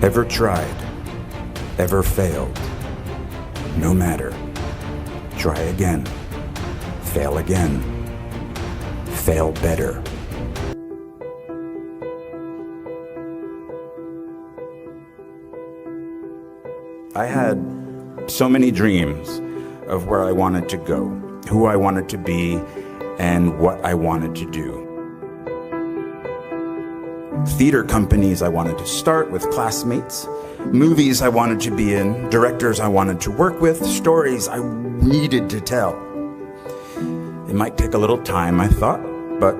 Ever tried? Ever failed? No matter. Try again. Fail again. Fail better. I had so many dreams of where I wanted to go, who I wanted to be, and what I wanted to do. Theater companies I wanted to start with classmates, movies I wanted to be in, directors I wanted to work with, stories I needed to tell. It might take a little time, I thought, but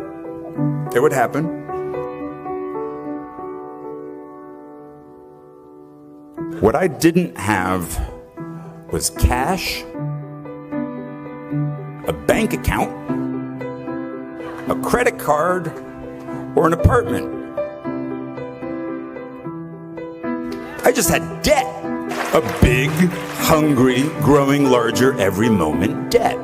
it would happen. What I didn't have was cash, a bank account, a credit card, or an apartment. I just had debt. A big, hungry, growing larger every moment debt.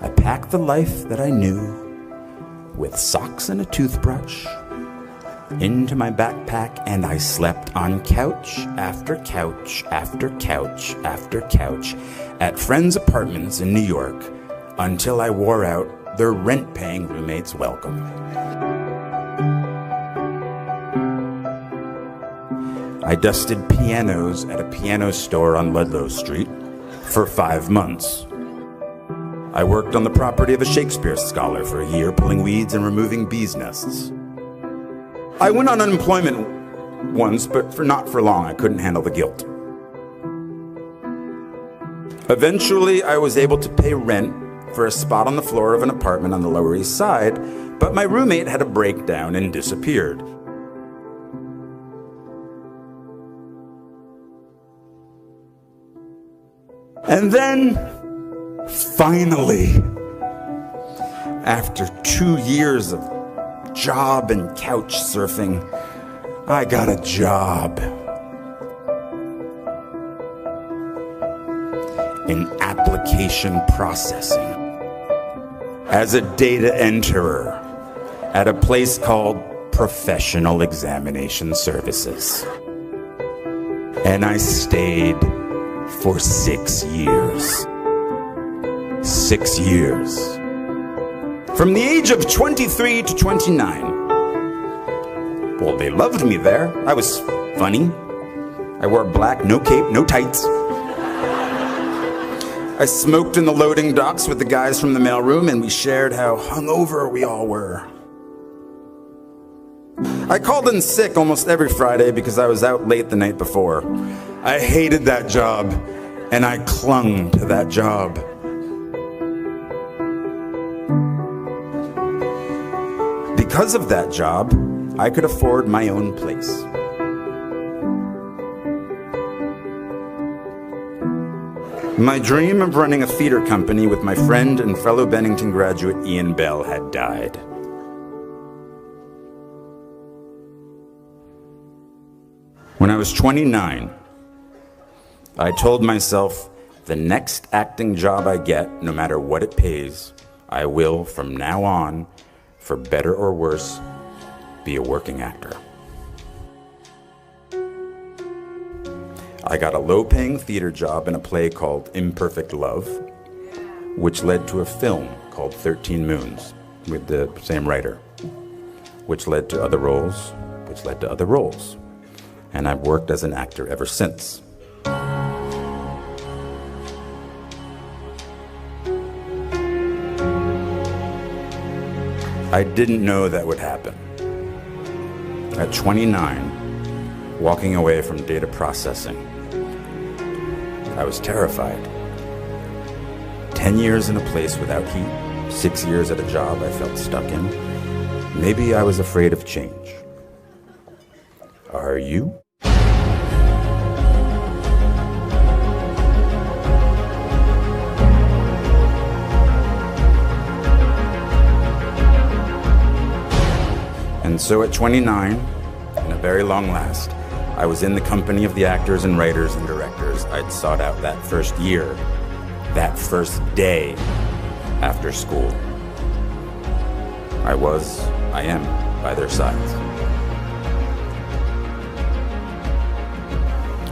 I packed the life that I knew with socks and a toothbrush into my backpack, and I slept on couch after couch after couch after couch at friends' apartments in New York until I wore out their rent-paying roommates' welcome. I dusted pianos at a piano store on Ludlow Street for 5 months. I worked on the property of a Shakespeare scholar for a year, pulling weeds and removing bees' nests. I went on unemployment once, but not for long. I couldn't handle the guilt. Eventually, I was able to pay rent for a spot on the floor of an apartment on the Lower East Side, but my roommate had a breakdown and disappeared. And then, finally, after 2 years of job and couch surfing, I got a job in application processing as a data enterer at a place called Professional Examination Services. And I stayed for 6 years. 6 years. From the age of 23 to 29. Well, they loved me there. I was funny. I wore black, no cape, no tights. I smoked in the loading docks with the guys from the mailroom, and we shared how hungover we all were. I called in sick almost every Friday because I was out late the night before. I hated that job, and I clung to that job. Because of that job, I could afford my own place. My dream of running a theater company with my friend and fellow Bennington graduate Ian Bell had died. When I was 29, I told myself, the next acting job I get, no matter what it pays, I will, from now on, for better or worse, be a working actor. I got a low-paying theater job in a play called Imperfect Love, which led to a film called 13 Moons with the same writer, which led to other roles, which led to other roles. And I've worked as an actor ever since. I didn't know that would happen. At 29, walking away from data processing, I was terrified. 10 years in a place without heat, 6 years at a job I felt stuck in. Maybe I was afraid of change. Are you? And so at 29, in a very long last, I was in the company of the actors and writers and directors I'd sought out that first year, that first day after school. I am by their sides.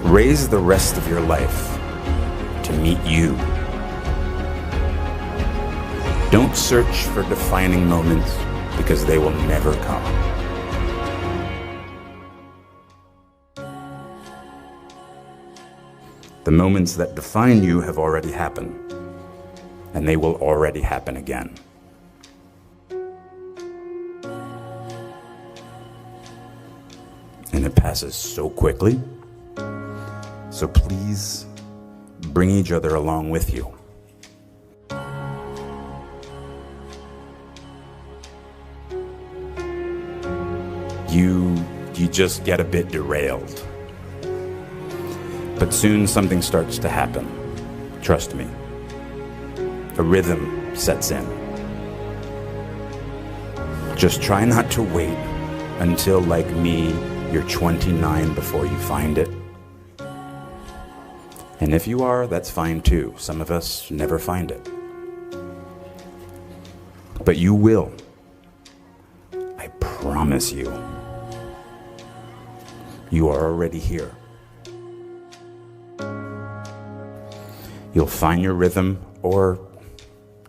Raise the rest of your life to meet you. Don't search for defining moments because they will never come. The moments that define you have already happened, and they will already happen again. And it passes so quickly, so please bring each other along with you. You just get a bit derailed. But soon something starts to happen. Trust me. A rhythm sets in. Just try not to wait until, like me, you're 29 before you find it. And if you are, that's fine too. Some of us never find it. But you will. I promise you. You are already here. You'll find your rhythm or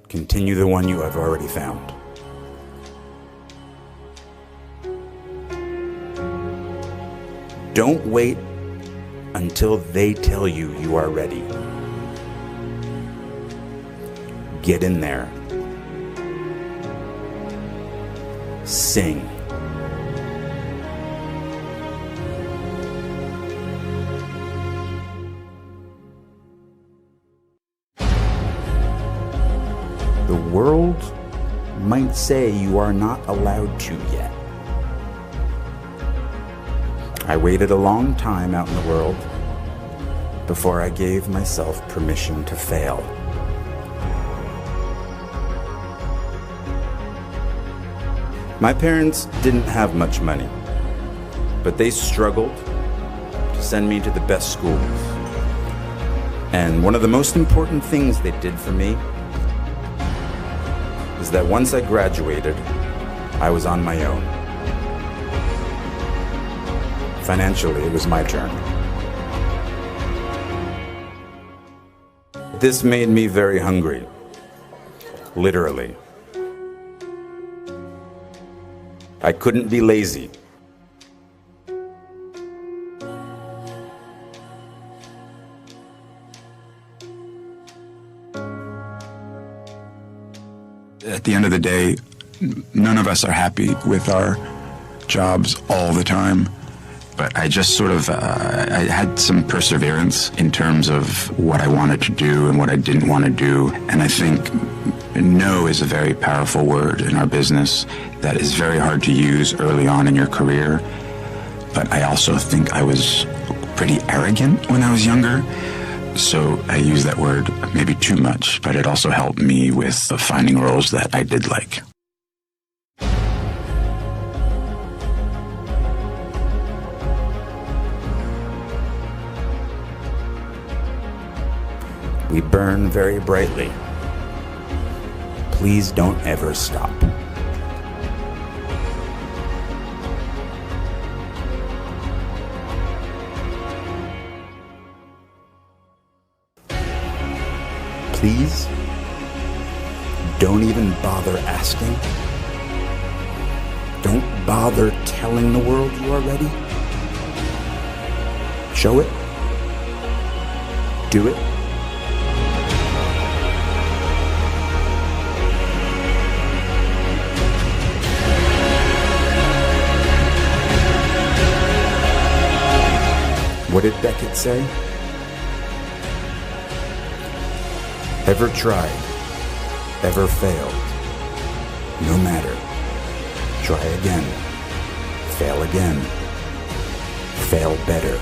continue the one you have already found. Don't wait until they tell you you are ready. Get in there. Sing. The world might say you are not allowed to yet. I waited a long time out in the world before I gave myself permission to fail. My parents didn't have much money, but they struggled to send me to the best schools. And one of the most important things they did for me is that once I graduated, I was on my own. Financially, it was my turn. This made me very hungry, literally. I couldn't be lazy. At the end of the day, none of us are happy with our jobs all the time. But I just sort of, I had some perseverance in terms of what I wanted to do and what I didn't want to do. And I think no is a very powerful word in our business that is very hard to use early on in your career. But I also think I was pretty arrogant when I was younger. So I use that word maybe too much, but it also helped me with finding roles that I did like. We burn very brightly. Please don't ever stop. Please don't even bother asking. Don't bother telling the world you are ready. Show it. Do it. What did Beckett say? Ever tried, ever failed, no matter. Try again, fail again, fail better.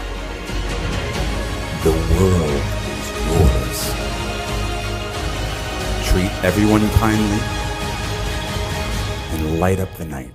The world is yours. Treat everyone kindly and light up the night.